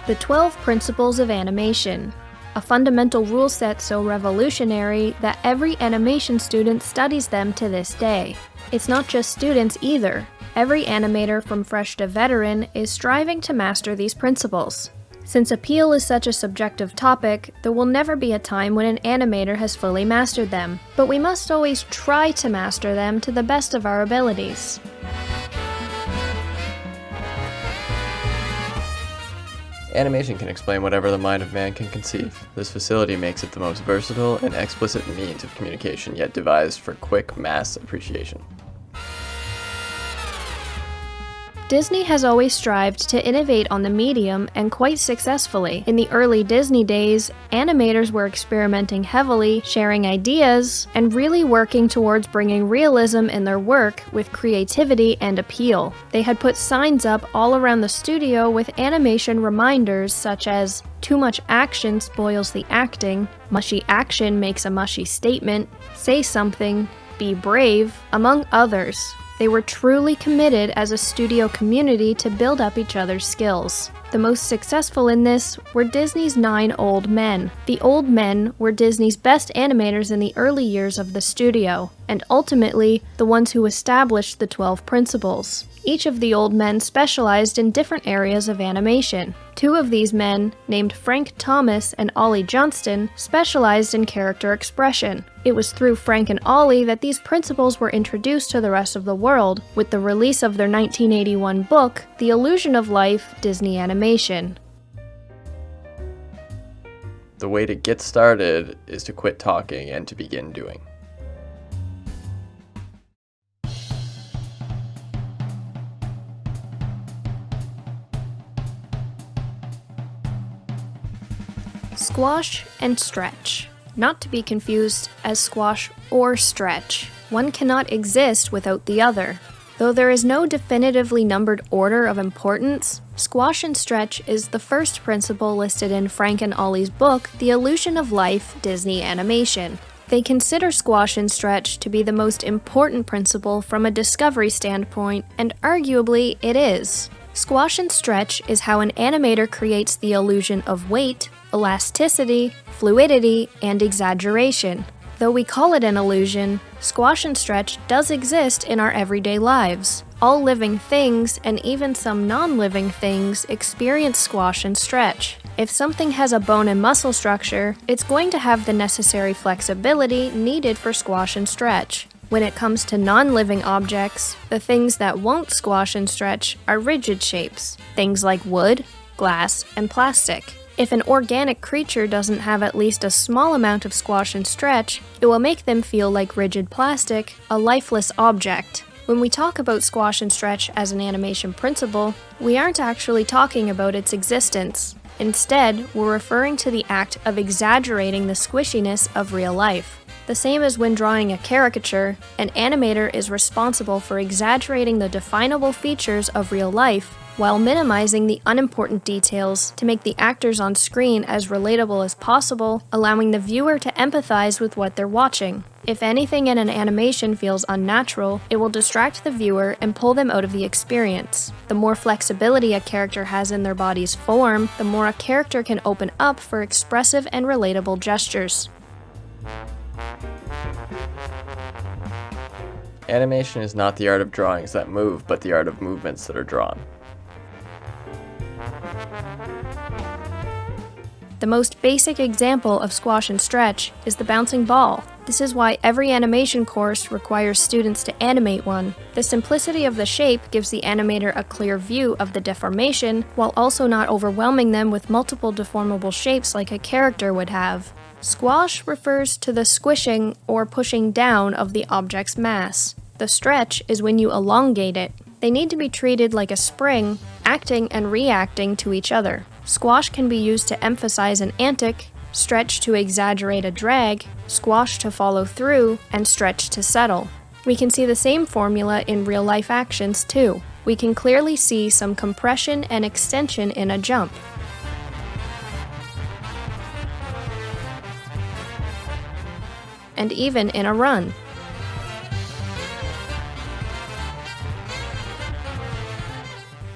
The 12 Principles of Animation, a fundamental rule set so revolutionary that every animation student studies them to this day. It's not just students either. Every animator from fresh to veteran is striving to master these principles. Since appeal is such a subjective topic, there will never be a time when an animator has fully mastered them, but we must always try to master them to the best of our abilities. Animation can explain whatever the mind of man can conceive. This facility makes it the most versatile and explicit means of communication yet devised for quick mass appreciation. Disney has always strived to innovate on the medium, and quite successfully. In the early Disney days, animators were experimenting heavily, sharing ideas, and really working towards bringing realism in their work with creativity and appeal. They had put signs up all around the studio with animation reminders such as, "Too much action spoils the acting," "Mushy action makes a mushy statement," "Say something," "Be brave," among others. They were truly committed as a studio community to build up each other's skills. The most successful in this were Disney's 9 old men. The old men were Disney's best animators in the early years of the studio, and ultimately the ones who established the 12 principles. Each of the old men specialized in different areas of animation. 2 of these men, named Frank Thomas and Ollie Johnston, specialized in character expression. It was through Frank and Ollie that these principles were introduced to the rest of the world, with the release of their 1981 book, The Illusion of Life, Disney Animation. The way to get started is to quit talking and to begin doing. Squash and stretch. Not to be confused as squash or stretch. One cannot exist without the other. Though there is no definitively numbered order of importance, squash and stretch is the first principle listed in Frank and Ollie's book, The Illusion of Life, Disney Animation. They consider squash and stretch to be the most important principle from a discovery standpoint, and arguably it is. Squash and stretch is how an animator creates the illusion of weight, elasticity, fluidity, and exaggeration. Though we call it an illusion, squash and stretch does exist in our everyday lives. All living things, and even some non-living things, experience squash and stretch. If something has a bone and muscle structure, it's going to have the necessary flexibility needed for squash and stretch. When it comes to non-living objects, the things that won't squash and stretch are rigid shapes, things like wood, glass, and plastic. If an organic creature doesn't have at least a small amount of squash and stretch, it will make them feel like rigid plastic, a lifeless object. When we talk about squash and stretch as an animation principle, we aren't actually talking about its existence. Instead, we're referring to the act of exaggerating the squishiness of real life. The same as when drawing a caricature, an animator is responsible for exaggerating the definable features of real life while minimizing the unimportant details to make the actors on screen as relatable as possible, allowing the viewer to empathize with what they're watching. If anything in an animation feels unnatural, it will distract the viewer and pull them out of the experience. The more flexibility a character has in their body's form, the more a character can open up for expressive and relatable gestures. Animation is not the art of drawings that move, but the art of movements that are drawn. The most basic example of squash and stretch is the bouncing ball. This is why every animation course requires students to animate one. The simplicity of the shape gives the animator a clear view of the deformation, while also not overwhelming them with multiple deformable shapes like a character would have. Squash refers to the squishing or pushing down of the object's mass. The stretch is when you elongate it. They need to be treated like a spring, acting and reacting to each other. Squash can be used to emphasize an antic, stretch to exaggerate a drag, squash to follow through, and stretch to settle. We can see the same formula in real-life actions too. We can clearly see some compression and extension in a jump. And even in a run.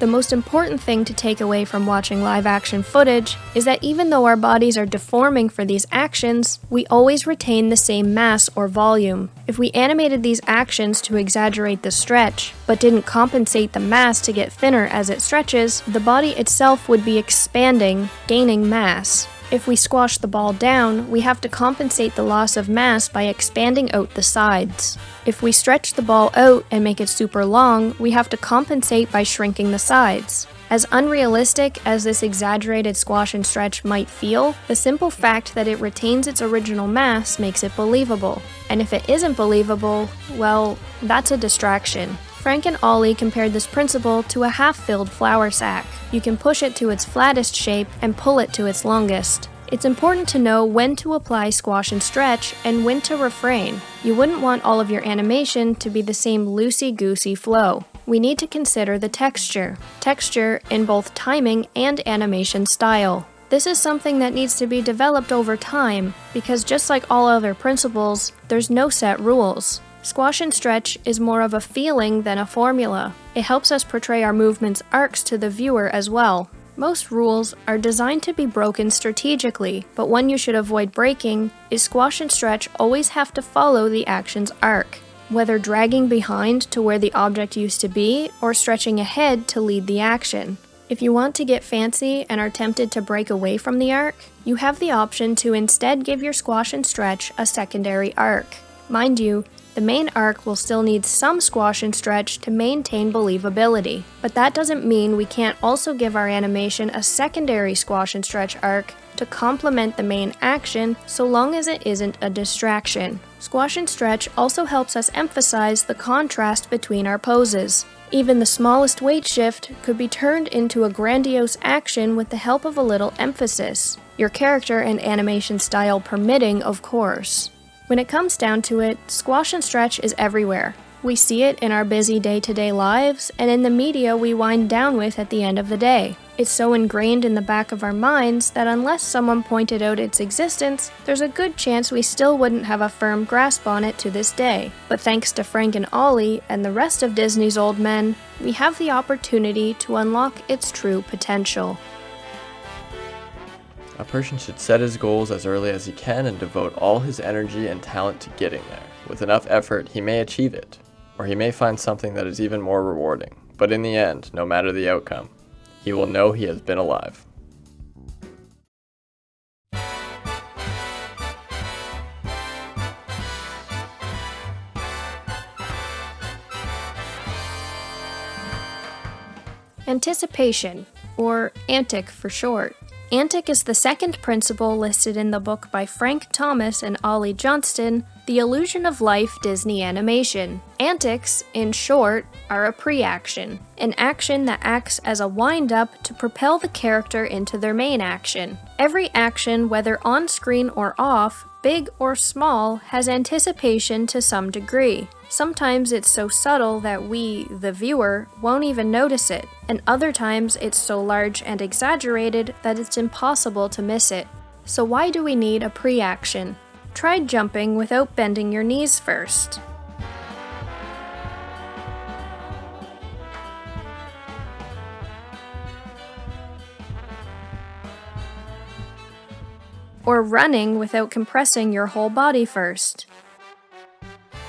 The most important thing to take away from watching live action footage is that even though our bodies are deforming for these actions, we always retain the same mass or volume. If we animated these actions to exaggerate the stretch, but didn't compensate the mass to get thinner as it stretches, the body itself would be expanding, gaining mass. If we squash the ball down, we have to compensate the loss of mass by expanding out the sides. If we stretch the ball out and make it super long, we have to compensate by shrinking the sides. As unrealistic as this exaggerated squash and stretch might feel, the simple fact that it retains its original mass makes it believable. And if it isn't believable, well, that's a distraction. Frank and Ollie compared this principle to a half-filled flour sack. You can push it to its flattest shape and pull it to its longest. It's important to know when to apply squash and stretch and when to refrain. You wouldn't want all of your animation to be the same loosey-goosey flow. We need to consider the texture. Texture in both timing and animation style. This is something that needs to be developed over time, because just like all other principles, there's no set rules. Squash and stretch is more of a feeling than a formula. It helps us portray our movement's arcs to the viewer as well. Most rules are designed to be broken strategically, but one you should avoid breaking is squash and stretch always have to follow the action's arc, whether dragging behind to where the object used to be or stretching ahead to lead the action. If you want to get fancy and are tempted to break away from the arc, you have the option to instead give your squash and stretch a secondary arc. Mind you, the main arc will still need some squash and stretch to maintain believability, but that doesn't mean we can't also give our animation a secondary squash and stretch arc to complement the main action so long as it isn't a distraction. Squash and stretch also helps us emphasize the contrast between our poses. Even the smallest weight shift could be turned into a grandiose action with the help of a little emphasis, your character and animation style permitting, of course. When it comes down to it, squash and stretch is everywhere. We see it in our busy day-to-day lives and in the media we wind down with at the end of the day. It's so ingrained in the back of our minds that unless someone pointed out its existence, there's a good chance we still wouldn't have a firm grasp on it to this day. But thanks to Frank and Ollie and the rest of Disney's old men, we have the opportunity to unlock its true potential. A person should set his goals as early as he can and devote all his energy and talent to getting there. With enough effort, he may achieve it, or he may find something that is even more rewarding. But in the end, no matter the outcome, he will know he has been alive. Anticipation, or ANTIC for short. ANTIC is the second principle listed in the book by Frank Thomas and Ollie Johnston, The Illusion of Life Disney Animation. Antics, in short, are a pre-action, an action that acts as a wind-up to propel the character into their main action. Every action, whether on-screen or off, big or small, has anticipation to some degree. Sometimes it's so subtle that we, the viewer, won't even notice it, and other times it's so large and exaggerated that it's impossible to miss it. So why do we need a pre-action? Try jumping without bending your knees first. Or running without compressing your whole body first.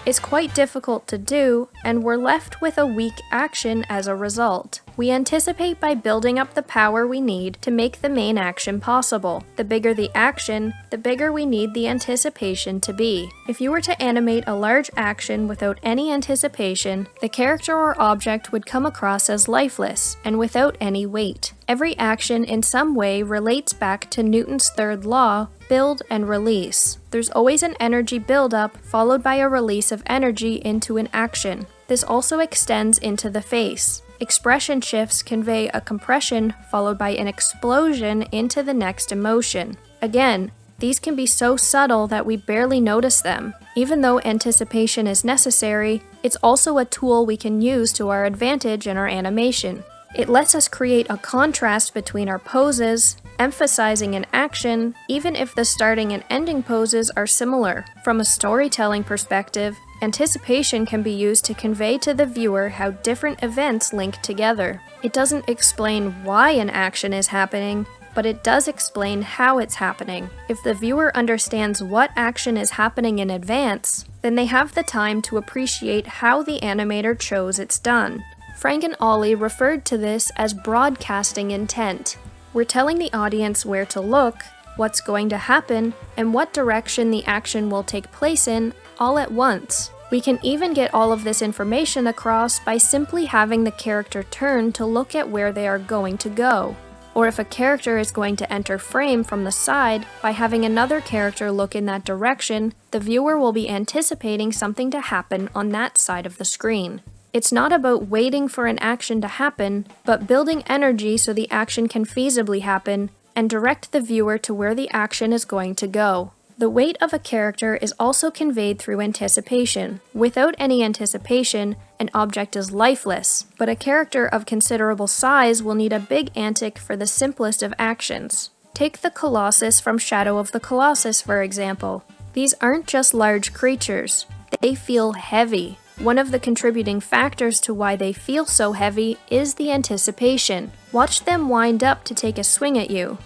It's quite difficult to do, and we're left with a weak action as a result. We anticipate by building up the power we need to make the main action possible. The bigger the action, the bigger we need the anticipation to be. If you were to animate a large action without any anticipation, the character or object would come across as lifeless and without any weight. Every action in some way relates back to Newton's third law, build and release. There's always an energy buildup followed by a release of energy into an action. This also extends into the face. Expression shifts convey a compression followed by an explosion into the next emotion. Again, these can be so subtle that we barely notice them. Even though anticipation is necessary, it's also a tool we can use to our advantage in our animation. It lets us create a contrast between our poses, emphasizing an action, even if the starting and ending poses are similar. From a storytelling perspective, Anticipation can be used to convey to the viewer how different events link together. It doesn't explain why an action is happening, but it does explain how it's happening. If the viewer understands what action is happening in advance, then they have the time to appreciate how the animator chose it's done. Frank and Ollie referred to this as broadcasting intent. We're telling the audience where to look, what's going to happen, and what direction the action will take place in all at once. We can even get all of this information across by simply having the character turn to look at where they are going to go. Or if a character is going to enter frame from the side, by having another character look in that direction, the viewer will be anticipating something to happen on that side of the screen. It's not about waiting for an action to happen, but building energy so the action can feasibly happen, and direct the viewer to where the action is going to go. The weight of a character is also conveyed through anticipation. Without any anticipation, an object is lifeless, but a character of considerable size will need a big antic for the simplest of actions. Take the Colossus from Shadow of the Colossus, for example. These aren't just large creatures, they feel heavy. One of the contributing factors to why they feel so heavy is the anticipation. Watch them wind up to take a swing at you.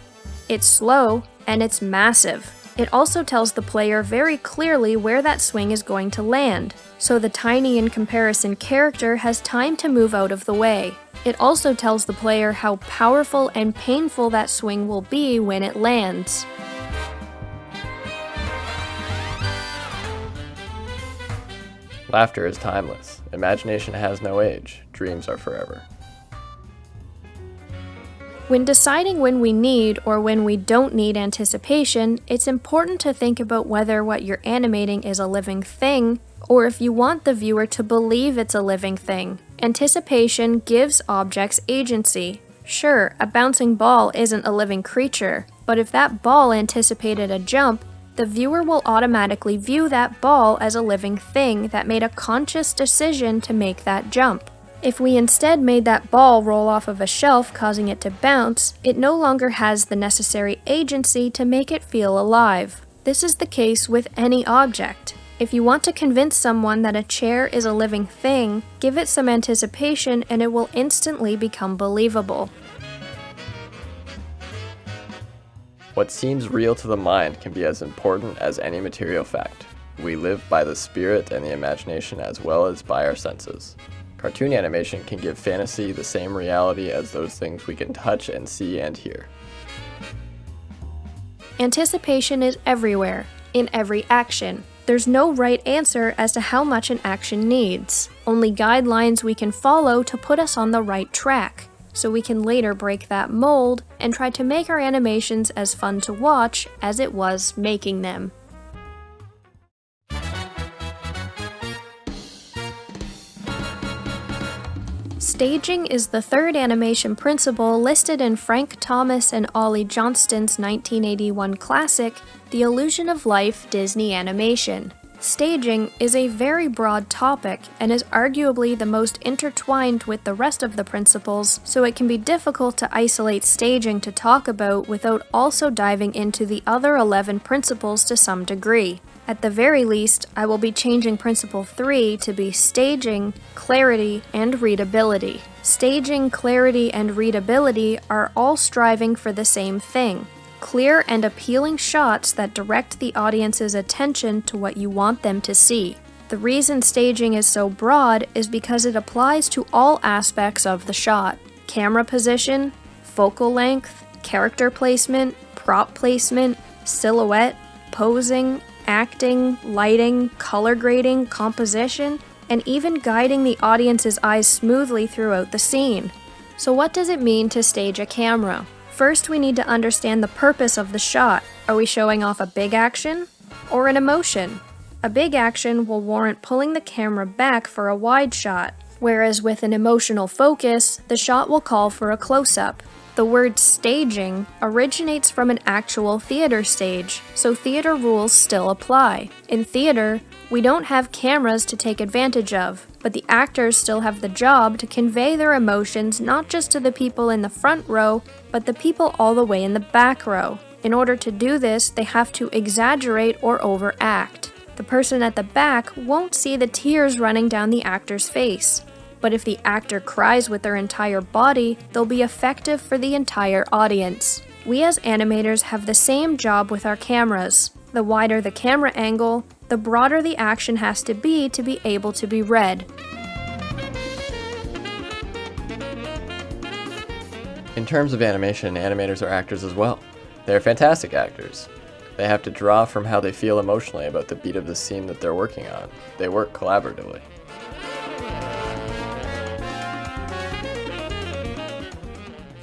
It's slow, and it's massive. It also tells the player very clearly where that swing is going to land, so the tiny in comparison character has time to move out of the way. It also tells the player how powerful and painful that swing will be when it lands. Laughter is timeless. Imagination has no age. Dreams are forever. When deciding when we need or when we don't need anticipation, it's important to think about whether what you're animating is a living thing, or if you want the viewer to believe it's a living thing. Anticipation gives objects agency. Sure, a bouncing ball isn't a living creature, but if that ball anticipated a jump, the viewer will automatically view that ball as a living thing that made a conscious decision to make that jump. If we instead made that ball roll off of a shelf, causing it to bounce, it no longer has the necessary agency to make it feel alive. This is the case with any object. If you want to convince someone that a chair is a living thing, give it some anticipation and it will instantly become believable. What seems real to the mind can be as important as any material fact. We live by the spirit and the imagination as well as by our senses. Cartoon animation can give fantasy the same reality as those things we can touch and see and hear. Anticipation is everywhere, in every action. There's no right answer as to how much an action needs, only guidelines we can follow to put us on the right track, so we can later break that mold and try to make our animations as fun to watch as it was making them. Staging is the third animation principle listed in Frank Thomas and Ollie Johnston's 1981 classic, The Illusion of Life Disney Animation. Staging is a very broad topic and is arguably the most intertwined with the rest of the principles, so it can be difficult to isolate staging to talk about without also diving into the other 11 principles to some degree. At the very least, I will be changing Principle 3 to be staging, clarity, and readability. Staging, clarity, and readability are all striving for the same thing: clear and appealing shots that direct the audience's attention to what you want them to see. The reason staging is so broad is because it applies to all aspects of the shot: camera position, focal length, character placement, prop placement, silhouette, posing, acting, lighting, color grading, composition, and even guiding the audience's eyes smoothly throughout the scene. So what does it mean to stage a camera? First, we need to understand the purpose of the shot. Are we showing off a big action or an emotion? A big action will warrant pulling the camera back for a wide shot, whereas with an emotional focus, the shot will call for a close-up. The word staging originates from an actual theater stage, so theater rules still apply. In theater, we don't have cameras to take advantage of, but the actors still have the job to convey their emotions not just to the people in the front row, but the people all the way in the back row. In order to do this, they have to exaggerate or overact. The person at the back won't see the tears running down the actor's face. But if the actor cries with their entire body, they'll be effective for the entire audience. We as animators have the same job with our cameras. The wider the camera angle, the broader the action has to be able to be read. In terms of animation, animators are actors as well. They are fantastic actors. They have to draw from how they feel emotionally about the beat of the scene that they're working on. They work collaboratively.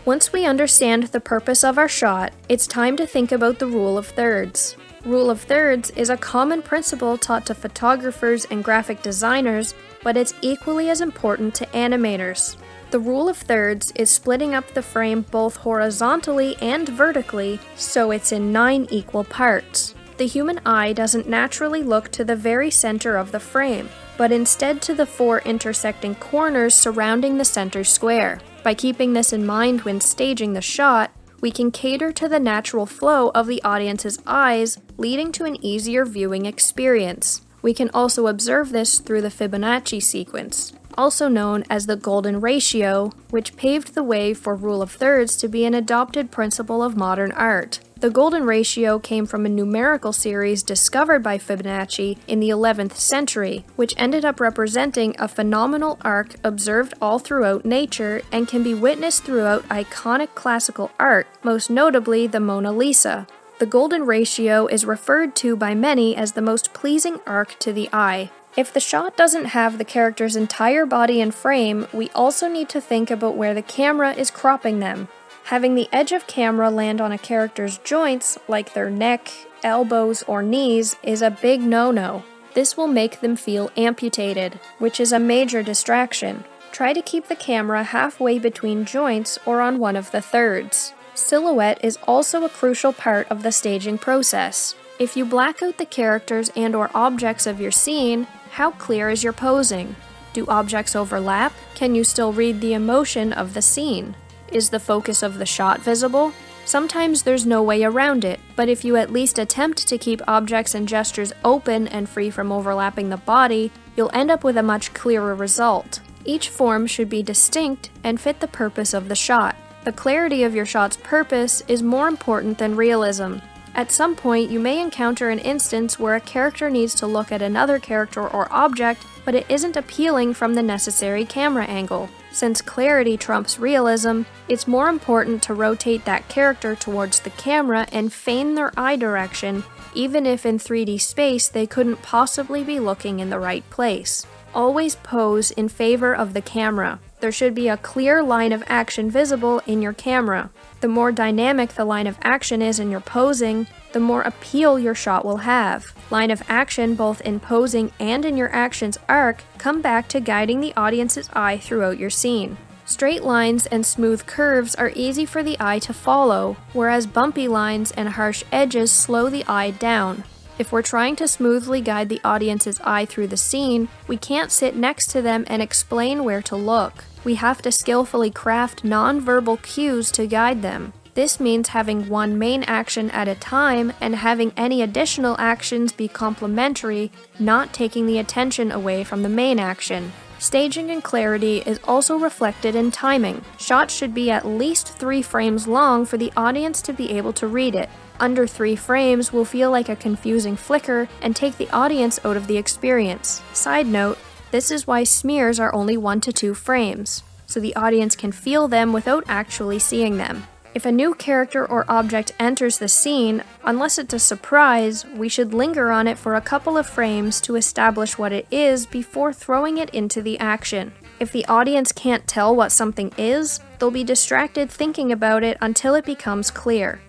Once we understand the purpose of our shot, it's time to think about the rule of thirds. Rule of thirds is a common principle taught to photographers and graphic designers, but it's equally as important to animators. The rule of thirds is splitting up the frame both horizontally and vertically, so it's in 9 equal parts. The human eye doesn't naturally look to the very center of the frame, but instead to the 4 intersecting corners surrounding the center square. By keeping this in mind when staging the shot, we can cater to the natural flow of the audience's eyes, leading to an easier viewing experience. We can also observe this through the Fibonacci sequence, also known as the golden ratio, which paved the way for rule of thirds to be an adopted principle of modern art. The golden ratio came from a numerical series discovered by Fibonacci in the 11th century, which ended up representing a phenomenal arc observed all throughout nature and can be witnessed throughout iconic classical art, most notably the Mona Lisa. The golden ratio is referred to by many as the most pleasing arc to the eye. If the shot doesn't have the character's entire body in frame, we also need to think about where the camera is cropping them. Having the edge of camera land on a character's joints, like their neck, elbows, or knees, is a big no-no. This will make them feel amputated, which is a major distraction. Try to keep the camera halfway between joints or on one of the thirds. Silhouette is also a crucial part of the staging process. If you black out the characters and/or objects of your scene, how clear is your posing? Do objects overlap? Can you still read the emotion of the scene? Is the focus of the shot visible? Sometimes there's no way around it, but if you at least attempt to keep objects and gestures open and free from overlapping the body, you'll end up with a much clearer result. Each form should be distinct and fit the purpose of the shot. The clarity of your shot's purpose is more important than realism. At some point, you may encounter an instance where a character needs to look at another character or object, but it isn't appealing from the necessary camera angle. Since clarity trumps realism, it's more important to rotate that character towards the camera and feign their eye direction, even if in 3D space they couldn't possibly be looking in the right place. Always pose in favor of the camera. There should be a clear line of action visible in your camera. The more dynamic the line of action is in your posing, the more appeal your shot will have. Line of action both in posing and in your action's arc come back to guiding the audience's eye throughout your scene. Straight lines and smooth curves are easy for the eye to follow, whereas bumpy lines and harsh edges slow the eye down. If we're trying to smoothly guide the audience's eye through the scene, we can't sit next to them and explain where to look. We have to skillfully craft non-verbal cues to guide them. This means having one main action at a time and having any additional actions be complementary, not taking the attention away from the main action. Staging and clarity is also reflected in timing. Shots should be at least 3 frames long for the audience to be able to read it. Under 3 frames will feel like a confusing flicker and take the audience out of the experience. Side note, this is why smears are only 1 to 2 frames, so the audience can feel them without actually seeing them. If a new character or object enters the scene, unless it's a surprise, we should linger on it for a couple of frames to establish what it is before throwing it into the action. If the audience can't tell what something is, they'll be distracted thinking about it until it becomes clear.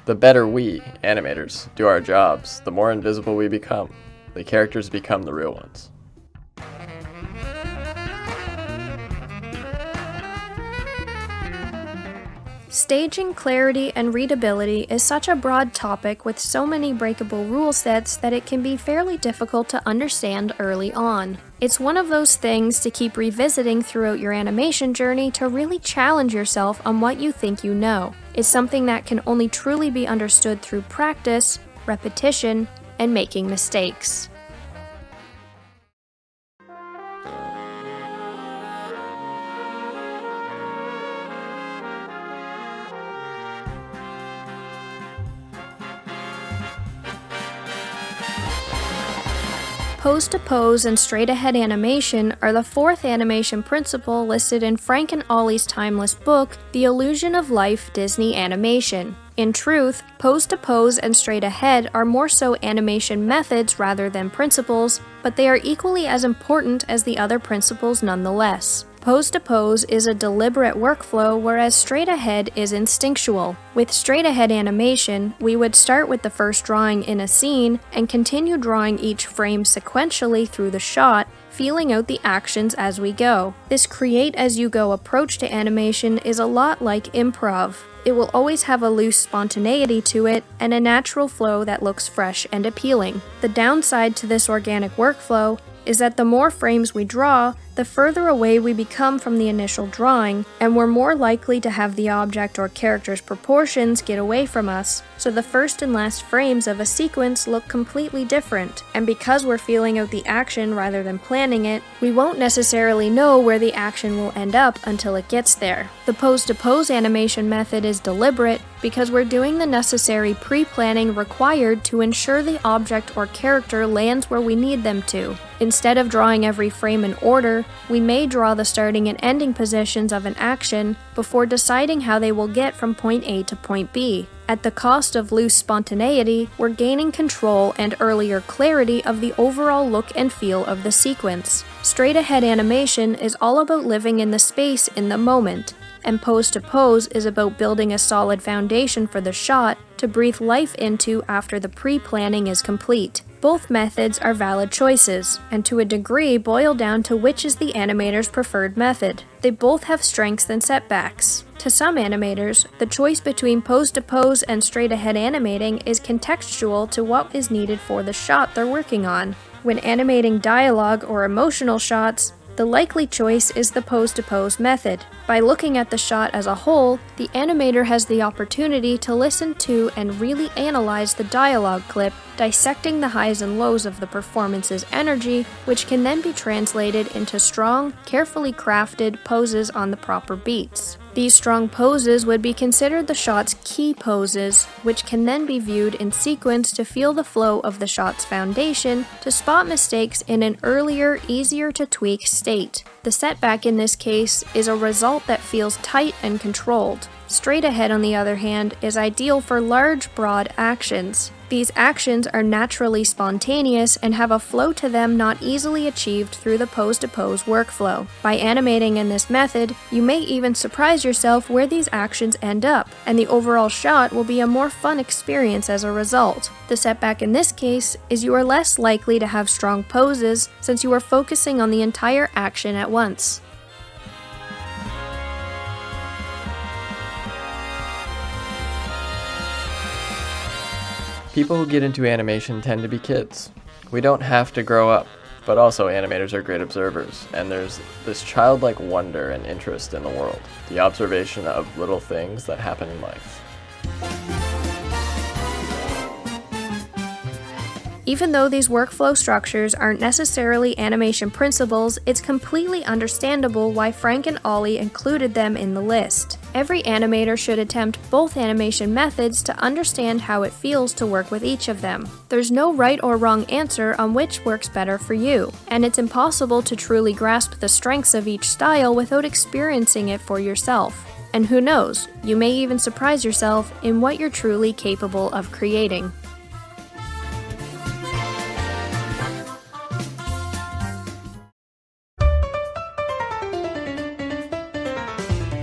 The better we, animators, do our jobs, the more invisible we become. The characters become the real ones. Staging, clarity, and readability is such a broad topic with so many breakable rule sets that it can be fairly difficult to understand early on. It's one of those things to keep revisiting throughout your animation journey to really challenge yourself on what you think you know. is something that can only truly be understood through practice, repetition, and making mistakes. Pose-to-pose and straight-ahead animation are the fourth animation principle listed in Frank and Ollie's timeless book, The Illusion of Life Disney Animation. In truth, pose-to-pose and straight-ahead are more so animation methods rather than principles, but they are equally as important as the other principles nonetheless. Pose-to-pose is a deliberate workflow, whereas straight-ahead is instinctual. With straight-ahead animation, we would start with the first drawing in a scene and continue drawing each frame sequentially through the shot, feeling out the actions as we go. This create-as-you-go approach to animation is a lot like improv. It will always have a loose spontaneity to it and a natural flow that looks fresh and appealing. The downside to this organic workflow is that the more frames we draw, the further away we become from the initial drawing, and we're more likely to have the object or character's proportions get away from us, so the first and last frames of a sequence look completely different, and because we're feeling out the action rather than planning it, we won't necessarily know where the action will end up until it gets there. The pose-to-pose animation method is deliberate because we're doing the necessary pre-planning required to ensure the object or character lands where we need them to. Instead of drawing every frame in order, we may draw the starting and ending positions of an action before deciding how they will get from point A to point B. At the cost of loose spontaneity, we're gaining control and earlier clarity of the overall look and feel of the sequence. Straight-ahead animation is all about living in the space in the moment, and pose-to-pose is about building a solid foundation for the shot to breathe life into after the pre-planning is complete. Both methods are valid choices, and to a degree boil down to which is the animator's preferred method. They both have strengths and setbacks. To some animators, the choice between pose-to-pose and straight-ahead animating is contextual to what is needed for the shot they're working on. When animating dialogue or emotional shots, the likely choice is the pose-to-pose method. By looking at the shot as a whole, the animator has the opportunity to listen to and really analyze the dialogue clip, dissecting the highs and lows of the performance's energy, which can then be translated into strong, carefully crafted poses on the proper beats. These strong poses would be considered the shot's key poses, which can then be viewed in sequence to feel the flow of the shot's foundation, to spot mistakes in an earlier, easier to tweak state. The setback in this case is a result that feels tight and controlled. Straight ahead, on the other hand, is ideal for large, broad actions. These actions are naturally spontaneous and have a flow to them not easily achieved through the pose-to-pose workflow. By animating in this method, you may even surprise yourself where these actions end up, and the overall shot will be a more fun experience as a result. The setback in this case is you are less likely to have strong poses since you are focusing on the entire action at once. People who get into animation tend to be kids. We don't have to grow up, but also animators are great observers, and there's this childlike wonder and interest in the world, the observation of little things that happen in life. Even though these workflow structures aren't necessarily animation principles, it's completely understandable why Frank and Ollie included them in the list. Every animator should attempt both animation methods to understand how it feels to work with each of them. There's no right or wrong answer on which works better for you, and it's impossible to truly grasp the strengths of each style without experiencing it for yourself. And who knows, you may even surprise yourself in what you're truly capable of creating.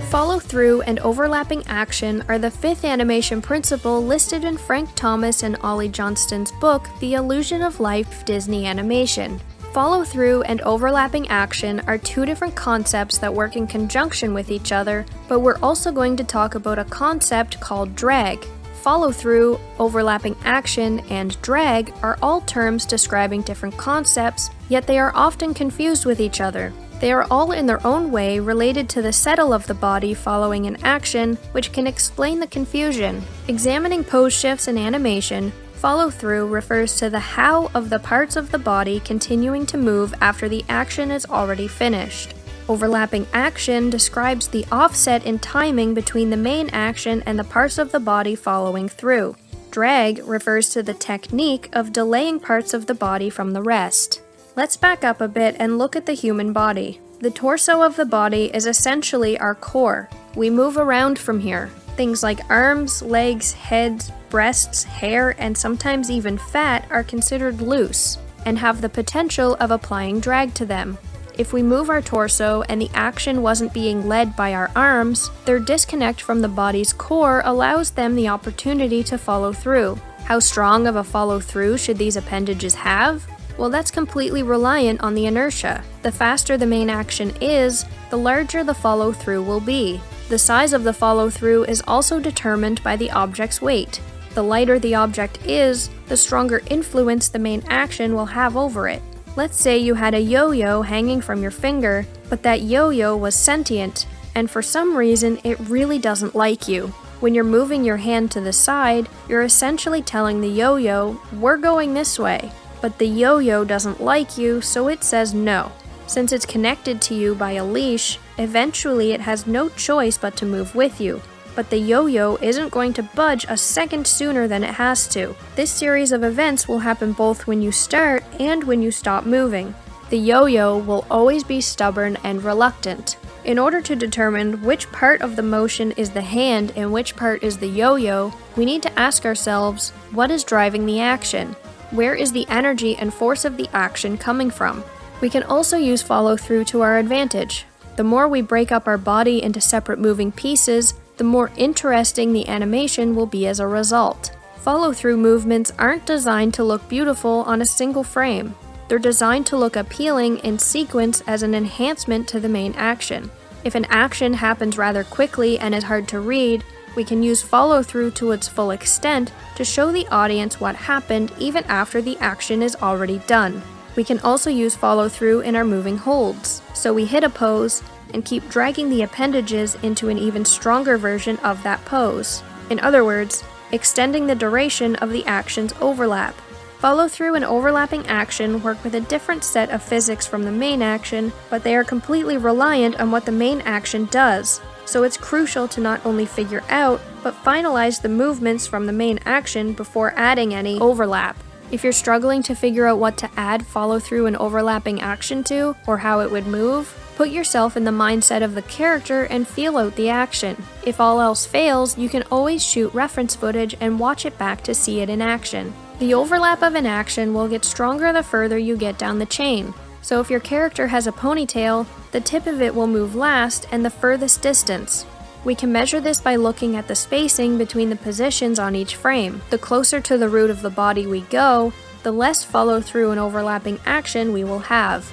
Follow-through and overlapping action are the fifth animation principle listed in Frank Thomas and Ollie Johnston's book, The Illusion of Life Disney Animation. Follow-through and overlapping action are two different concepts that work in conjunction with each other, but we're also going to talk about a concept called drag. Follow-through, overlapping action, and drag are all terms describing different concepts, yet they are often confused with each other. They are all in their own way related to the settle of the body following an action, which can explain the confusion. Examining pose shifts in animation, follow-through refers to the how of the parts of the body continuing to move after the action is already finished. Overlapping action describes the offset in timing between the main action and the parts of the body following through. Drag refers to the technique of delaying parts of the body from the rest. Let's back up a bit and look at the human body. The torso of the body is essentially our core. We move around from here. Things like arms, legs, heads, breasts, hair, and sometimes even fat are considered loose and have the potential of applying drag to them. If we move our torso and the action wasn't being led by our arms, their disconnect from the body's core allows them the opportunity to follow through. How strong of a follow-through should these appendages have? Well, that's completely reliant on the inertia. The faster the main action is, the larger the follow-through will be. The size of the follow-through is also determined by the object's weight. The lighter the object is, the stronger influence the main action will have over it. Let's say you had a yo-yo hanging from your finger, but that yo-yo was sentient, and for some reason it really doesn't like you. When you're moving your hand to the side, you're essentially telling the yo-yo, "We're going this way." But the yo-yo doesn't like you, so it says no. Since it's connected to you by a leash, eventually it has no choice but to move with you. But the yo-yo isn't going to budge a second sooner than it has to. This series of events will happen both when you start and when you stop moving. The yo-yo will always be stubborn and reluctant. In order to determine which part of the motion is the hand and which part is the yo-yo, we need to ask ourselves, what is driving the action? Where is the energy and force of the action coming from? We can also use follow-through to our advantage. The more we break up our body into separate moving pieces, the more interesting the animation will be as a result. Follow-through movements aren't designed to look beautiful on a single frame. They're designed to look appealing in sequence as an enhancement to the main action. If an action happens rather quickly and is hard to read, we can use follow-through to its full extent to show the audience what happened even after the action is already done. We can also use follow-through in our moving holds. So we hit a pose and keep dragging the appendages into an even stronger version of that pose. In other words, extending the duration of the action's overlap. Follow-through and overlapping action work with a different set of physics from the main action, but they are completely reliant on what the main action does. So it's crucial to not only figure out, but finalize the movements from the main action before adding any overlap. If you're struggling to figure out what to add follow-through and overlapping action to, or how it would move, put yourself in the mindset of the character and feel out the action. If all else fails, you can always shoot reference footage and watch it back to see it in action. The overlap of an action will get stronger the further you get down the chain. So if your character has a ponytail, the tip of it will move last and the furthest distance. We can measure this by looking at the spacing between the positions on each frame. The closer to the root of the body we go, the less follow-through and overlapping action we will have.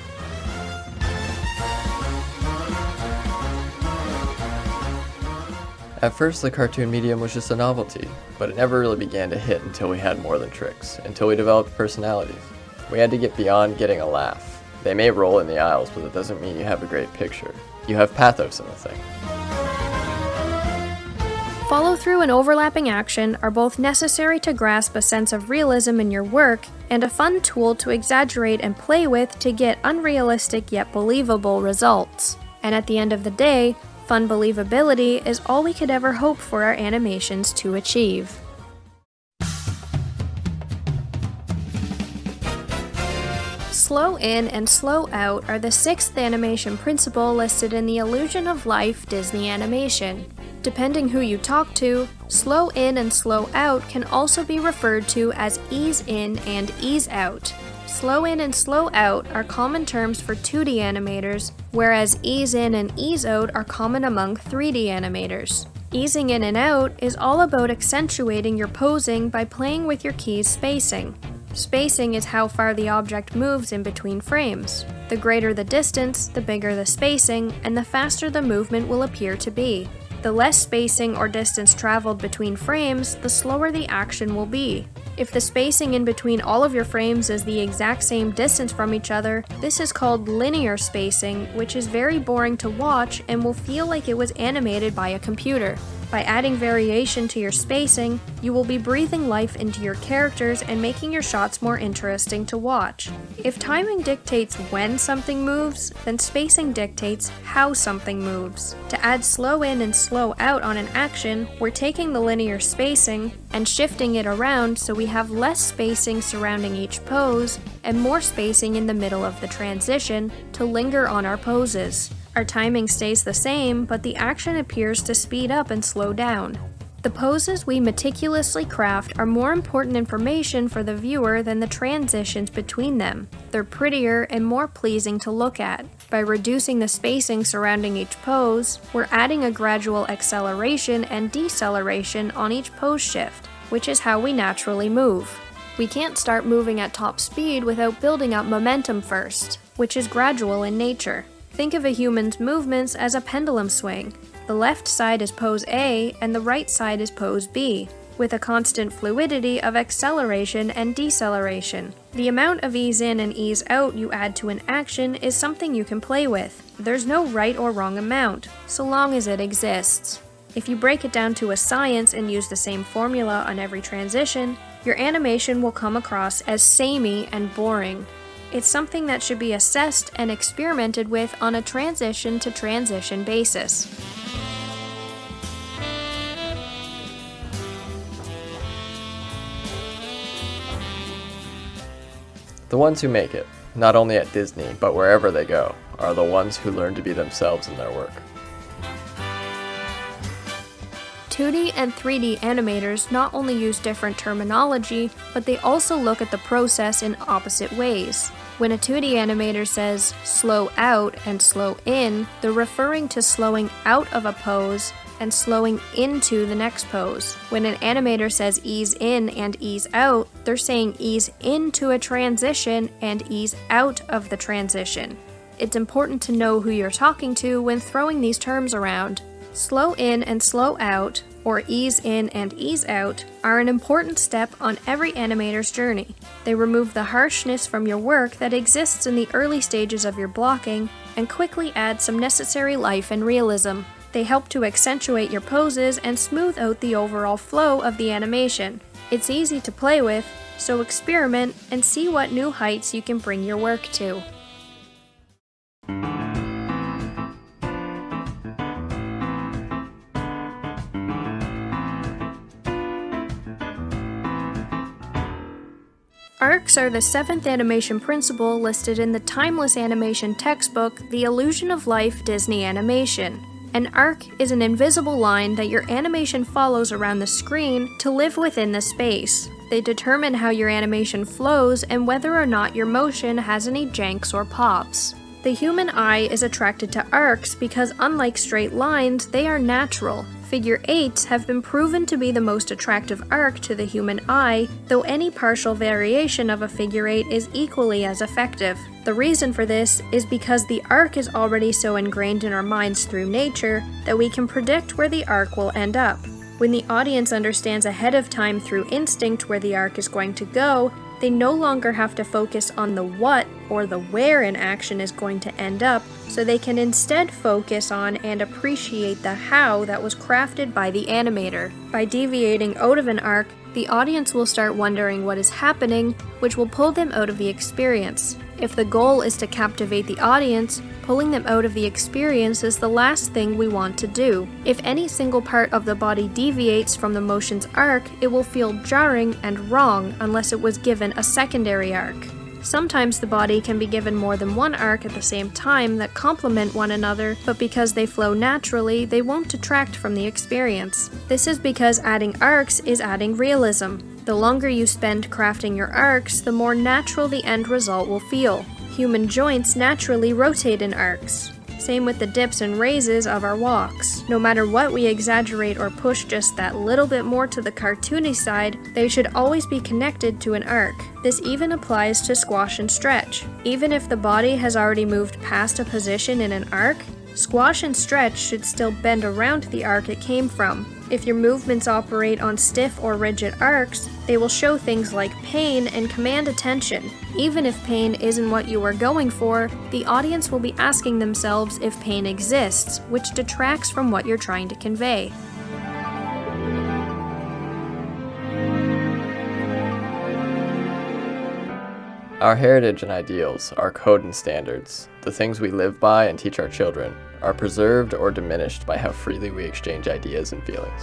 At first, the cartoon medium was just a novelty, but it never really began to hit until we had more than tricks, until we developed personalities. We had to get beyond getting a laugh. They may roll in the aisles, but that doesn't mean you have a great picture. You have pathos in the thing. Follow-through and overlapping action are both necessary to grasp a sense of realism in your work and a fun tool to exaggerate and play with to get unrealistic yet believable results. And at the end of the day, fun believability is all we could ever hope for our animations to achieve. Slow in and slow out are the 6th animation principle listed in the Illusion of Life Disney animation. Depending who you talk to, slow in and slow out can also be referred to as ease in and ease out. Slow in and slow out are common terms for 2D animators, whereas ease in and ease out are common among 3D animators. Easing in and out is all about accentuating your posing by playing with your key's spacing. Spacing is how far the object moves in between frames. The greater the distance, the bigger the spacing, and the faster the movement will appear to be. The less spacing or distance traveled between frames, the slower the action will be. If the spacing in between all of your frames is the exact same distance from each other, this is called linear spacing, which is very boring to watch and will feel like it was animated by a computer. By adding variation to your spacing, you will be breathing life into your characters and making your shots more interesting to watch. If timing dictates when something moves, then spacing dictates how something moves. To add slow in and slow out on an action, we're taking the linear spacing and shifting it around so we have less spacing surrounding each pose and more spacing in the middle of the transition to linger on our poses. Our timing stays the same, but the action appears to speed up and slow down. The poses we meticulously craft are more important information for the viewer than the transitions between them. They're prettier and more pleasing to look at. By reducing the spacing surrounding each pose, we're adding a gradual acceleration and deceleration on each pose shift, which is how we naturally move. We can't start moving at top speed without building up momentum first, which is gradual in nature. Think of a human's movements as a pendulum swing. The left side is pose A and the right side is pose B, with a constant fluidity of acceleration and deceleration. The amount of ease in and ease out you add to an action is something you can play with. There's no right or wrong amount, so long as it exists. If you break it down to a science and use the same formula on every transition, your animation will come across as samey and boring. It's something that should be assessed and experimented with on a transition-to-transition basis. The ones who make it, not only at Disney, but wherever they go, are the ones who learn to be themselves in their work. 2D and 3D animators not only use different terminology, but they also look at the process in opposite ways. When a 2D animator says slow out and slow in, they're referring to slowing out of a pose and slowing into the next pose. When an animator says ease in and ease out, they're saying ease into a transition and ease out of the transition. It's important to know who you're talking to when throwing these terms around. Slow in and slow out, or ease in and ease out, are an important step on every animator's journey. They remove the harshness from your work that exists in the early stages of your blocking and quickly add some necessary life and realism. They help to accentuate your poses and smooth out the overall flow of the animation. It's easy to play with, so experiment and see what new heights you can bring your work to. Arcs are the 7th animation principle listed in the timeless animation textbook, The Illusion of Life Disney Animation. An arc is an invisible line that your animation follows around the screen to live within the space. They determine how your animation flows and whether or not your motion has any janks or pops. The human eye is attracted to arcs because, unlike straight lines, they are natural. Figure 8s have been proven to be the most attractive arc to the human eye, though any partial variation of a figure 8 is equally as effective. The reason for this is because the arc is already so ingrained in our minds through nature that we can predict where the arc will end up. When the audience understands ahead of time through instinct where the arc is going to go, they no longer have to focus on the what or the where an action is going to end up, so they can instead focus on and appreciate the how that was crafted by the animator. By deviating out of an arc, the audience will start wondering what is happening, which will pull them out of the experience. If the goal is to captivate the audience, pulling them out of the experience is the last thing we want to do. If any single part of the body deviates from the motion's arc, it will feel jarring and wrong unless it was given a secondary arc. Sometimes the body can be given more than one arc at the same time that complement one another, but because they flow naturally, they won't detract from the experience. This is because adding arcs is adding realism. The longer you spend crafting your arcs, the more natural the end result will feel. Human joints naturally rotate in arcs. Same with the dips and raises of our walks. No matter what we exaggerate or push just that little bit more to the cartoony side, they should always be connected to an arc. This even applies to squash and stretch. Even if the body has already moved past a position in an arc, squash and stretch should still bend around the arc it came from. If your movements operate on stiff or rigid arcs, they will show things like pain and command attention. Even if pain isn't what you are going for, the audience will be asking themselves if pain exists, which detracts from what you're trying to convey. Our heritage and ideals, our code and standards, the things we live by and teach our children, are preserved or diminished by how freely we exchange ideas and feelings.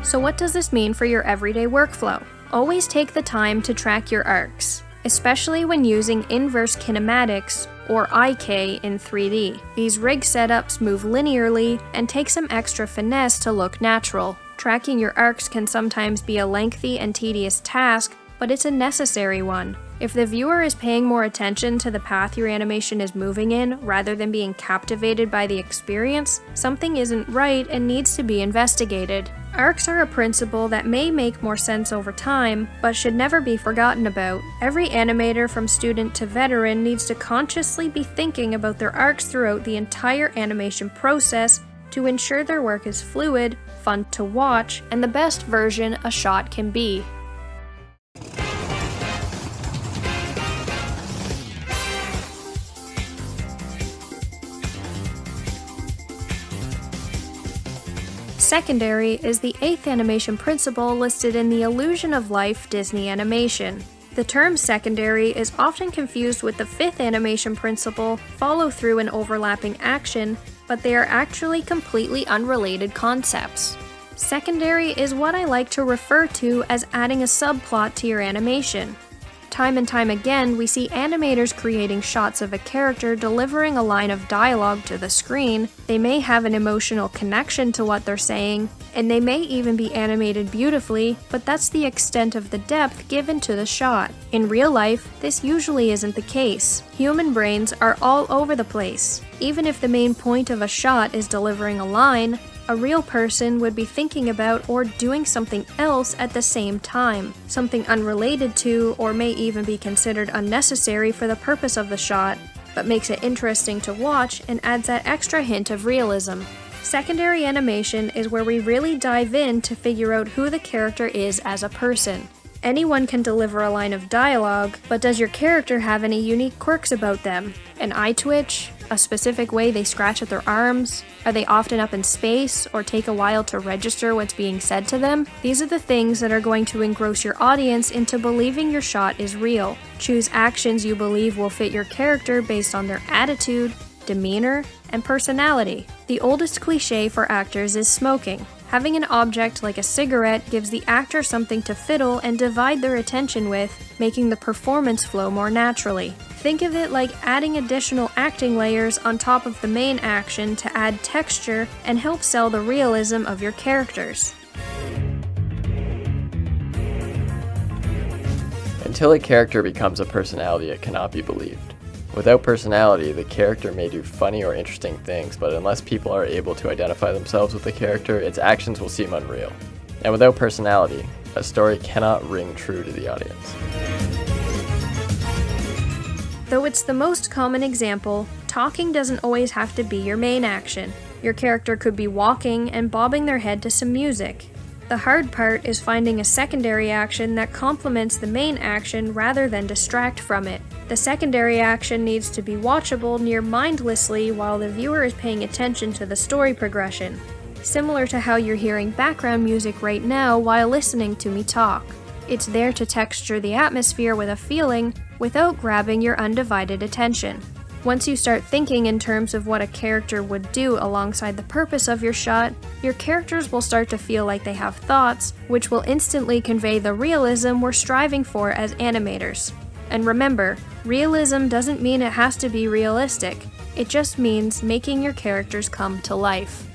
So what does this mean for your everyday workflow? Always take the time to track your arcs, especially when using inverse kinematics or IK in 3D. These rig setups move linearly and take some extra finesse to look natural. Tracking your arcs can sometimes be a lengthy and tedious task, but it's a necessary one. If the viewer is paying more attention to the path your animation is moving in rather than being captivated by the experience, something isn't right and needs to be investigated. Arcs are a principle that may make more sense over time, but should never be forgotten about. Every animator from student to veteran needs to consciously be thinking about their arcs throughout the entire animation process to ensure their work is fluid, fun to watch, and the best version a shot can be. Secondary is the 8th animation principle listed in the Illusion of Life Disney animation. The term secondary is often confused with the 5th animation principle, follow through and overlapping action, but they are actually completely unrelated concepts. Secondary is what I like to refer to as adding a subplot to your animation. Time and time again, we see animators creating shots of a character delivering a line of dialogue to the screen. They may have an emotional connection to what they're saying, and they may even be animated beautifully, but that's the extent of the depth given to the shot. In real life, this usually isn't the case. Human brains are all over the place. Even if the main point of a shot is delivering a line, a real person would be thinking about or doing something else at the same time, something unrelated to or may even be considered unnecessary for the purpose of the shot, but makes it interesting to watch and adds that extra hint of realism. Secondary animation is where we really dive in to figure out who the character is as a person. Anyone can deliver a line of dialogue, but does your character have any unique quirks about them? An eye twitch? A specific way they scratch at their arms? Are they often up in space or take a while to register what's being said to them? These are the things that are going to engross your audience into believing your shot is real. Choose actions you believe will fit your character based on their attitude, demeanor, and personality. The oldest cliche for actors is smoking. Having an object like a cigarette gives the actor something to fiddle and divide their attention with, making the performance flow more naturally. Think of it like adding additional acting layers on top of the main action to add texture and help sell the realism of your characters. Until a character becomes a personality, it cannot be believed. Without personality, the character may do funny or interesting things, but unless people are able to identify themselves with the character, its actions will seem unreal. And without personality, a story cannot ring true to the audience. Though it's the most common example, talking doesn't always have to be your main action. Your character could be walking and bobbing their head to some music. The hard part is finding a secondary action that complements the main action rather than distract from it. The secondary action needs to be watchable near mindlessly while the viewer is paying attention to the story progression, similar to how you're hearing background music right now while listening to me talk. It's there to texture the atmosphere with a feeling without grabbing your undivided attention. Once you start thinking in terms of what a character would do alongside the purpose of your shot, your characters will start to feel like they have thoughts, which will instantly convey the realism we're striving for as animators. And remember, realism doesn't mean it has to be realistic. It just means making your characters come to life.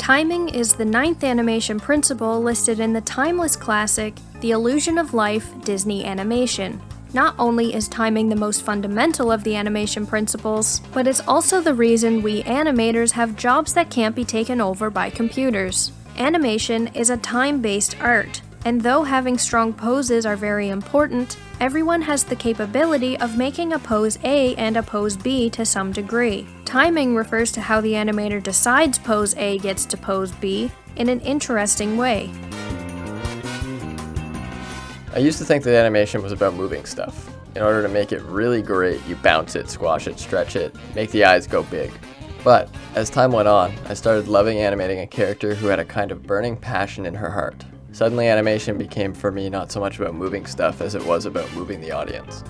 Timing is the 9th animation principle listed in the timeless classic, The Illusion of Life Disney Animation. Not only is timing the most fundamental of the animation principles, but it's also the reason we animators have jobs that can't be taken over by computers. Animation is a time-based art. And though having strong poses are very important, everyone has the capability of making a pose A and a pose B to some degree. Timing refers to how the animator decides pose A gets to pose B in an interesting way. I used to think that animation was about moving stuff. In order to make it really great, you bounce it, squash it, stretch it, make the eyes go big. But as time went on, I started loving animating a character who had a kind of burning passion in her heart. Suddenly animation became for me not so much about moving stuff as it was about moving the audience.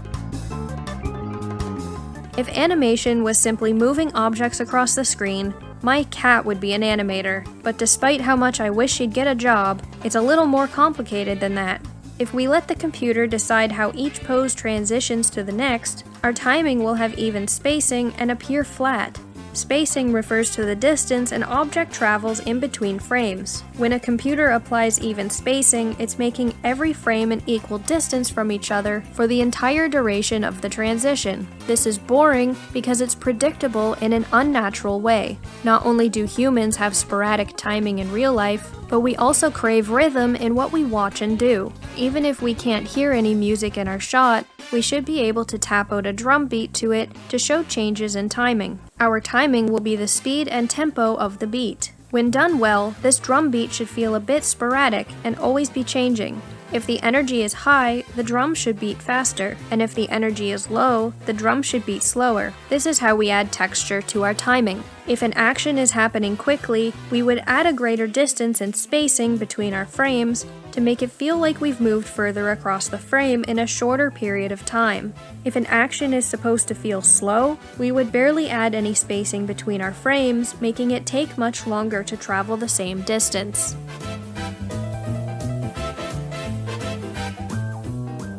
If animation was simply moving objects across the screen, my cat would be an animator. But despite how much I wish she'd get a job, it's a little more complicated than that. If we let the computer decide how each pose transitions to the next, our timing will have even spacing and appear flat. Spacing refers to the distance an object travels in between frames. When a computer applies even spacing, it's making every frame an equal distance from each other for the entire duration of the transition. This is boring because it's predictable in an unnatural way. Not only do humans have sporadic timing in real life, but we also crave rhythm in what we watch and do. Even if we can't hear any music in our shot, we should be able to tap out a drum beat to it to show changes in timing. Our timing will be the speed and tempo of the beat. When done well, this drum beat should feel a bit sporadic and always be changing. If the energy is high, the drum should beat faster, and if the energy is low, the drum should beat slower. This is how we add texture to our timing. If an action is happening quickly, we would add a greater distance and spacing between our frames to make it feel like we've moved further across the frame in a shorter period of time. If an action is supposed to feel slow, we would barely add any spacing between our frames, making it take much longer to travel the same distance.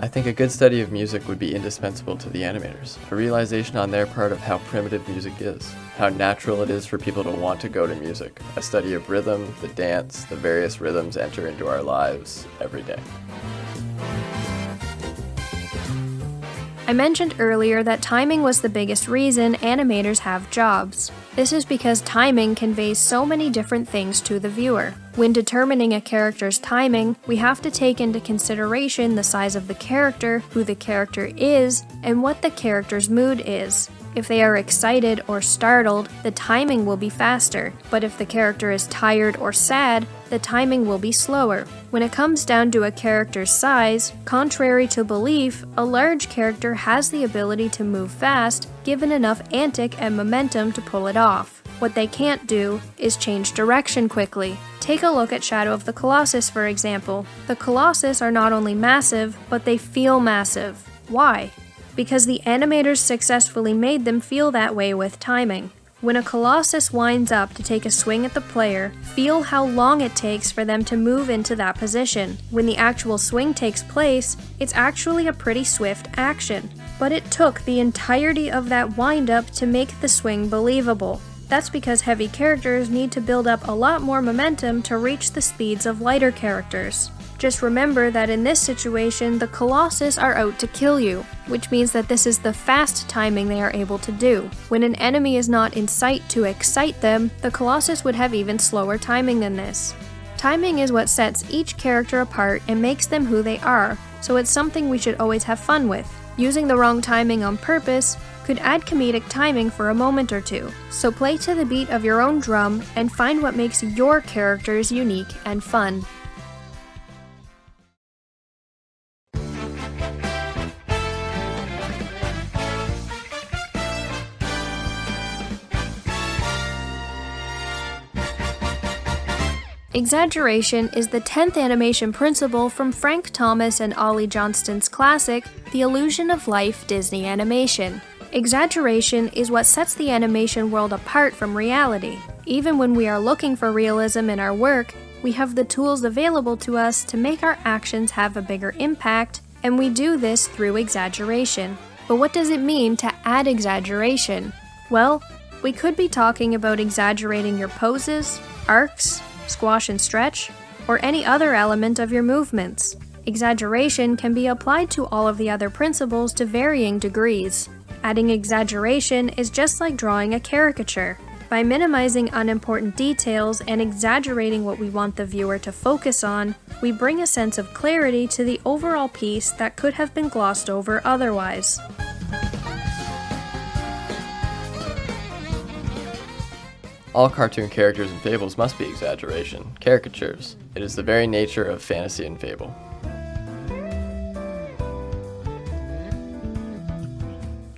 I think a good study of music would be indispensable to the animators. A realization on their part of how primitive music is, how natural it is for people to want to go to music, a study of rhythm, the dance, the various rhythms enter into our lives every day. I mentioned earlier that timing was the biggest reason animators have jobs. This is because timing conveys so many different things to the viewer. When determining a character's timing, we have to take into consideration the size of the character, who the character is, and what the character's mood is. If they are excited or startled, the timing will be faster, but if the character is tired or sad, the timing will be slower. When it comes down to a character's size, contrary to belief, a large character has the ability to move fast, given enough antic and momentum to pull it off. What they can't do is change direction quickly. Take a look at Shadow of the Colossus, for example. The Colossus are not only massive, but they feel massive. Why? Because the animators successfully made them feel that way with timing. When a Colossus winds up to take a swing at the player, feel how long it takes for them to move into that position. When the actual swing takes place, it's actually a pretty swift action. But it took the entirety of that wind-up to make the swing believable. That's because heavy characters need to build up a lot more momentum to reach the speeds of lighter characters. Just remember that in this situation, the Colossus are out to kill you, which means that this is the fast timing they are able to do. When an enemy is not in sight to excite them, the Colossus would have even slower timing than this. Timing is what sets each character apart and makes them who they are, so it's something we should always have fun with. Using the wrong timing on purpose could add comedic timing for a moment or two. So play to the beat of your own drum and find what makes your characters unique and fun. Exaggeration is the 10th animation principle from Frank Thomas and Ollie Johnston's classic, The Illusion of Life Disney Animation. Exaggeration is what sets the animation world apart from reality. Even when we are looking for realism in our work, we have the tools available to us to make our actions have a bigger impact, and we do this through exaggeration. But what does it mean to add exaggeration? Well, we could be talking about exaggerating your poses, arcs, squash and stretch, or any other element of your movements. Exaggeration can be applied to all of the other principles to varying degrees. Adding exaggeration is just like drawing a caricature. By minimizing unimportant details and exaggerating what we want the viewer to focus on, we bring a sense of clarity to the overall piece that could have been glossed over otherwise. All cartoon characters and fables must be exaggeration, caricatures. It is the very nature of fantasy and fable.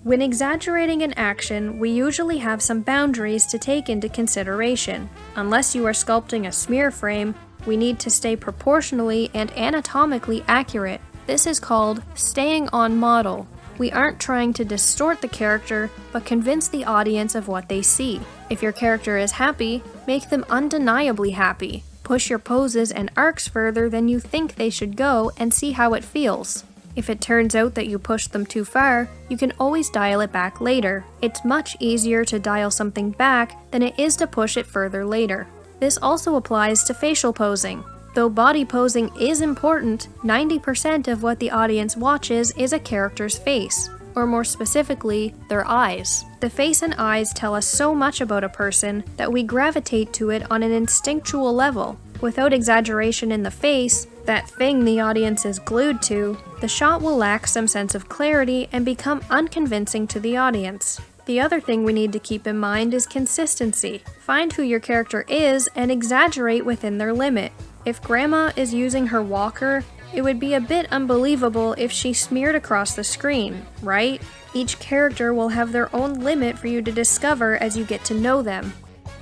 When exaggerating an action, we usually have some boundaries to take into consideration. Unless you are sculpting a smear frame, we need to stay proportionally and anatomically accurate. This is called staying on model. We aren't trying to distort the character, but convince the audience of what they see. If your character is happy, make them undeniably happy. Push your poses and arcs further than you think they should go and see how it feels. If it turns out that you pushed them too far, you can always dial it back later. It's much easier to dial something back than it is to push it further later. This also applies to facial posing. Though body posing is important, 90% of what the audience watches is a character's face, or more specifically, their eyes. The face and eyes tell us so much about a person that we gravitate to it on an instinctual level. Without exaggeration in the face, that thing the audience is glued to, the shot will lack some sense of clarity and become unconvincing to the audience. The other thing we need to keep in mind is consistency. Find who your character is and exaggerate within their limit. If Grandma is using her walker, it would be a bit unbelievable if she smeared across the screen, right? Each character will have their own limit for you to discover as you get to know them.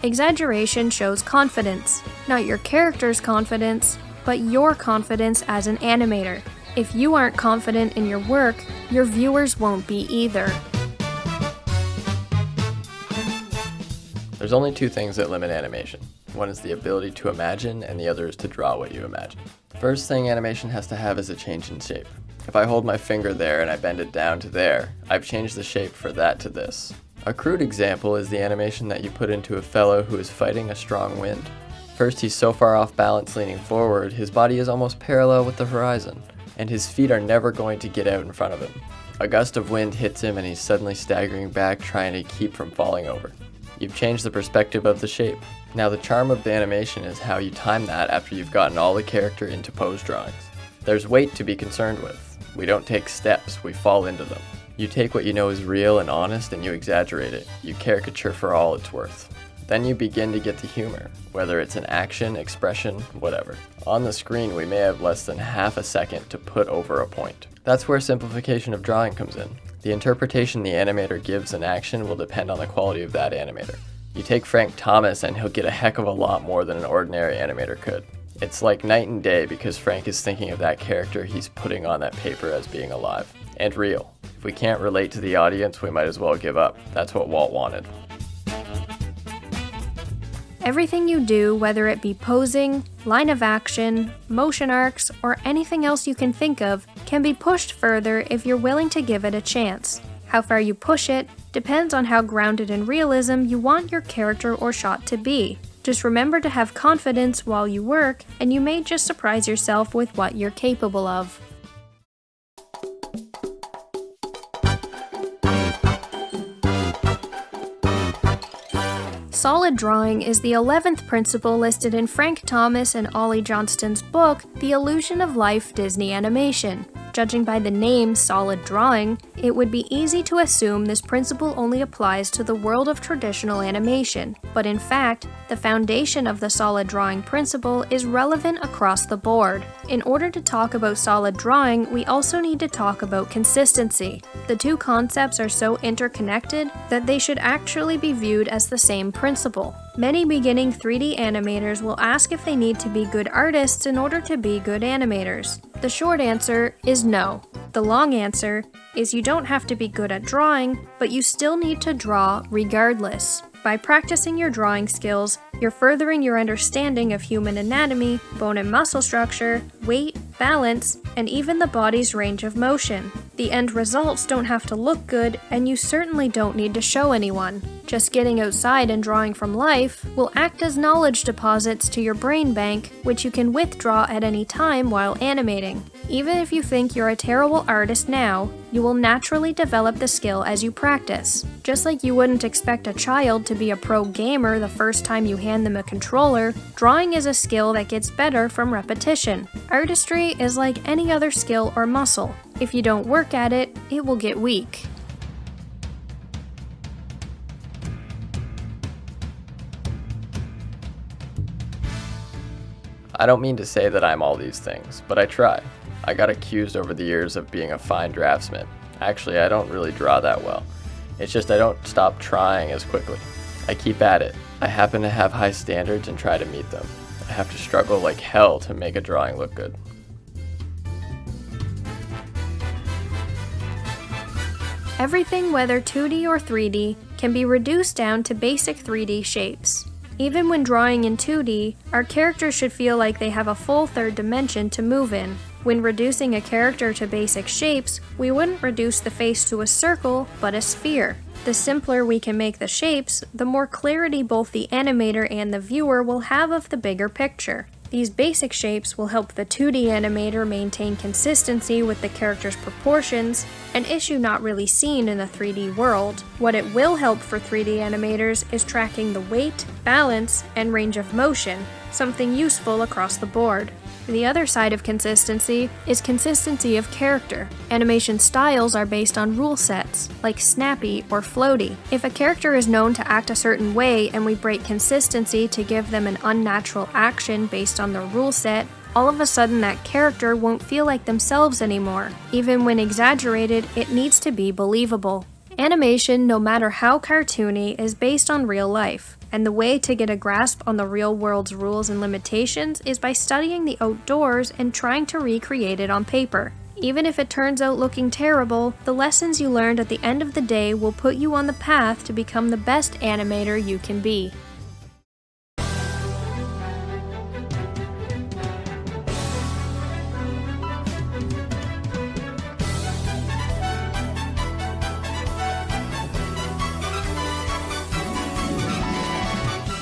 Exaggeration shows confidence, not your character's confidence, but your confidence as an animator. If you aren't confident in your work, your viewers won't be either. There's only two things that limit animation. One is the ability to imagine, and the other is to draw what you imagine. The first thing animation has to have is a change in shape. If I hold my finger there and I bend it down to there, I've changed the shape for that to this. A crude example is the animation that you put into a fellow who is fighting a strong wind. First, he's so far off balance leaning forward, his body is almost parallel with the horizon, and his feet are never going to get out in front of him. A gust of wind hits him and he's suddenly staggering back, trying to keep from falling over. You've changed the perspective of the shape. Now the charm of the animation is how you time that after you've gotten all the character into pose drawings. There's weight to be concerned with. We don't take steps, we fall into them. You take what you know is real and honest and you exaggerate it. You caricature for all it's worth. Then you begin to get the humor, whether it's an action, expression, whatever. On the screen, we may have less than half a second to put over a point. That's where simplification of drawing comes in. The interpretation the animator gives an action will depend on the quality of that animator. You take Frank Thomas and he'll get a heck of a lot more than an ordinary animator could. It's like night and day because Frank is thinking of that character he's putting on that paper as being alive and real. If we can't relate to the audience, we might as well give up. That's what Walt wanted. Everything you do, whether it be posing, line of action, motion arcs, or anything else you can think of, can be pushed further if you're willing to give it a chance. How far you push it depends on how grounded in realism you want your character or shot to be. Just remember to have confidence while you work, and you may just surprise yourself with what you're capable of. Solid drawing is the 11th principle listed in Frank Thomas and Ollie Johnston's book, The Illusion of Life Disney Animation. Judging by the name solid drawing, it would be easy to assume this principle only applies to the world of traditional animation, but in fact, the foundation of the solid drawing principle is relevant across the board. In order to talk about solid drawing, we also need to talk about consistency. The two concepts are so interconnected that they should actually be viewed as the same principle. Many beginning 3D animators will ask if they need to be good artists in order to be good animators. The short answer is no. The long answer is you don't have to be good at drawing, but you still need to draw regardless. By practicing your drawing skills, you're furthering your understanding of human anatomy, bone and muscle structure, weight, balance, and even the body's range of motion. The end results don't have to look good, and you certainly don't need to show anyone. Just getting outside and drawing from life will act as knowledge deposits to your brain bank, which you can withdraw at any time while animating. Even if you think you're a terrible artist now, you will naturally develop the skill as you practice. Just like you wouldn't expect a child to be a pro gamer the first time you hand them a controller, drawing is a skill that gets better from repetition. Artistry is like any other skill or muscle. If you don't work at it, it will get weak. I don't mean to say that I'm all these things, but I try. I got accused over the years of being a fine draftsman. Actually, I don't really draw that well. It's just I don't stop trying as quickly. I keep at it. I happen to have high standards and try to meet them. I have to struggle like hell to make a drawing look good. Everything, whether 2D or 3D, can be reduced down to basic 3D shapes. Even when drawing in 2D, our characters should feel like they have a full third dimension to move in. When reducing a character to basic shapes, we wouldn't reduce the face to a circle, but a sphere. The simpler we can make the shapes, the more clarity both the animator and the viewer will have of the bigger picture. These basic shapes will help the 2D animator maintain consistency with the character's proportions, an issue not really seen in the 3D world. What it will help for 3D animators is tracking the weight, balance, and range of motion, something useful across the board. The other side of consistency is consistency of character. Animation styles are based on rule sets, like snappy or floaty. If a character is known to act a certain way and we break consistency to give them an unnatural action based on the rule set, all of a sudden that character won't feel like themselves anymore. Even when exaggerated, it needs to be believable. Animation, no matter how cartoony, is based on real life. And the way to get a grasp on the real world's rules and limitations is by studying the outdoors and trying to recreate it on paper. Even if it turns out looking terrible, the lessons you learned at the end of the day will put you on the path to become the best animator you can be.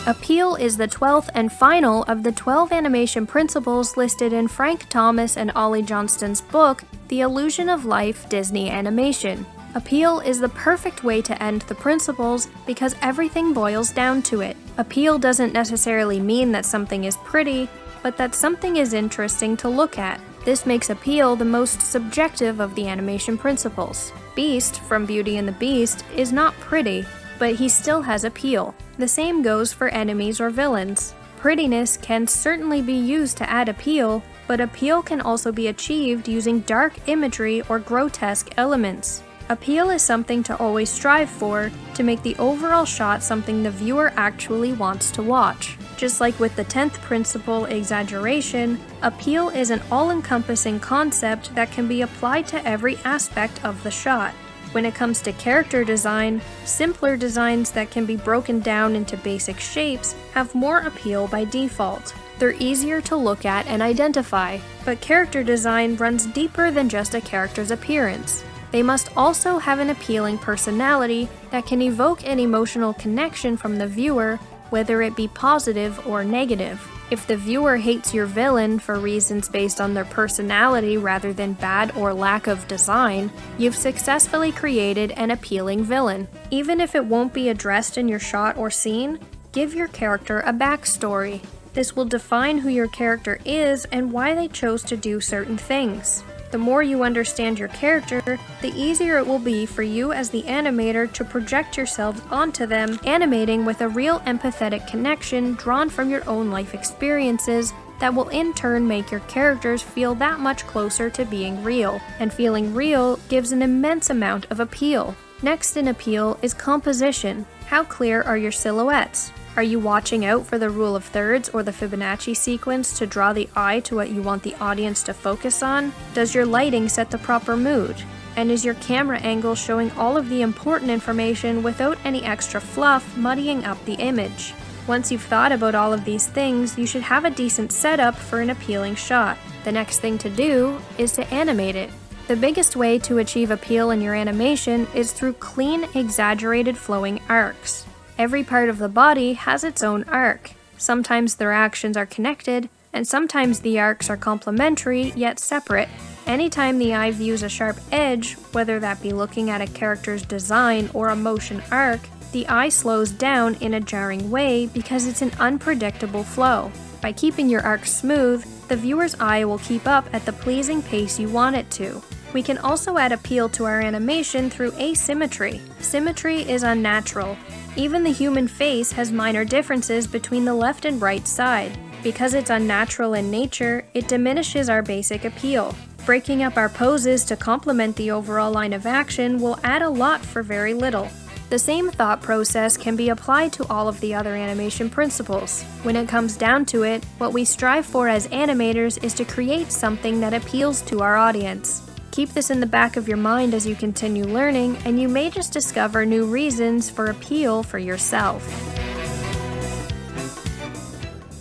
Appeal is the 12th and final of the 12 animation principles listed in Frank Thomas and Ollie Johnston's book, The Illusion of Life Disney Animation. Appeal is the perfect way to end the principles because everything boils down to it. Appeal doesn't necessarily mean that something is pretty, but that something is interesting to look at. This makes appeal the most subjective of the animation principles. Beast, from Beauty and the Beast, is not pretty, but he still has appeal. The same goes for enemies or villains. Prettiness can certainly be used to add appeal, but appeal can also be achieved using dark imagery or grotesque elements. Appeal is something to always strive for, to make the overall shot something the viewer actually wants to watch. Just like with the 10th principle, exaggeration, appeal is an all-encompassing concept that can be applied to every aspect of the shot. When it comes to character design, simpler designs that can be broken down into basic shapes have more appeal by default. They're easier to look at and identify, but character design runs deeper than just a character's appearance. They must also have an appealing personality that can evoke an emotional connection from the viewer, whether it be positive or negative. If the viewer hates your villain for reasons based on their personality rather than bad or lack of design, you've successfully created an appealing villain. Even if it won't be addressed in your shot or scene, give your character a backstory. This will define who your character is and why they chose to do certain things. The more you understand your character, the easier it will be for you as the animator to project yourselves onto them, animating with a real empathetic connection drawn from your own life experiences that will in turn make your characters feel that much closer to being real. And feeling real gives an immense amount of appeal. Next in appeal is composition. How clear are your silhouettes? Are you watching out for the rule of thirds or the Fibonacci sequence to draw the eye to what you want the audience to focus on? Does your lighting set the proper mood? And is your camera angle showing all of the important information without any extra fluff muddying up the image? Once you've thought about all of these things, you should have a decent setup for an appealing shot. The next thing to do is to animate it. The biggest way to achieve appeal in your animation is through clean, exaggerated flowing arcs. Every part of the body has its own arc. Sometimes their actions are connected, and sometimes the arcs are complementary yet separate. Anytime the eye views a sharp edge, whether that be looking at a character's design or a motion arc, the eye slows down in a jarring way because it's an unpredictable flow. By keeping your arc smooth, the viewer's eye will keep up at the pleasing pace you want it to. We can also add appeal to our animation through asymmetry. Symmetry is unnatural. Even the human face has minor differences between the left and right side. Because it's unnatural in nature, it diminishes our basic appeal. Breaking up our poses to complement the overall line of action will add a lot for very little. The same thought process can be applied to all of the other animation principles. When it comes down to it, what we strive for as animators is to create something that appeals to our audience. Keep this in the back of your mind as you continue learning, and you may just discover new reasons for appeal for yourself.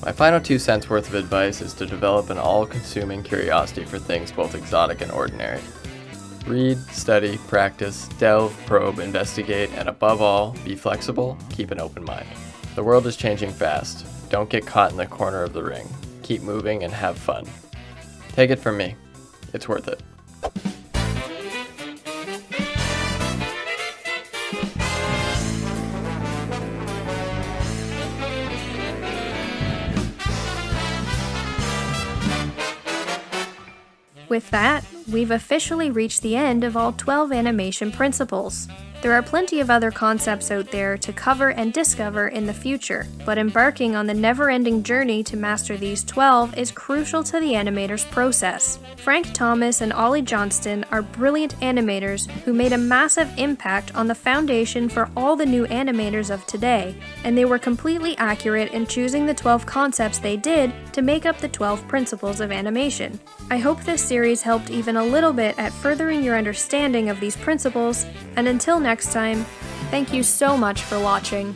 My final 2 cents worth of advice is to develop an all-consuming curiosity for things both exotic and ordinary. Read, study, practice, delve, probe, investigate, and above all, be flexible, keep an open mind. The world is changing fast. Don't get caught in the corner of the ring. Keep moving and have fun. Take it from me. It's worth it. With that, we've officially reached the end of all 12 animation principles. There are plenty of other concepts out there to cover and discover in the future, but embarking on the never-ending journey to master these 12 is crucial to the animator's process. Frank Thomas and Ollie Johnston are brilliant animators who made a massive impact on the foundation for all the new animators of today, and they were completely accurate in choosing the 12 concepts they did to make up the 12 principles of animation. I hope this series helped even a little bit at furthering your understanding of these principles, and until next time, thank you so much for watching.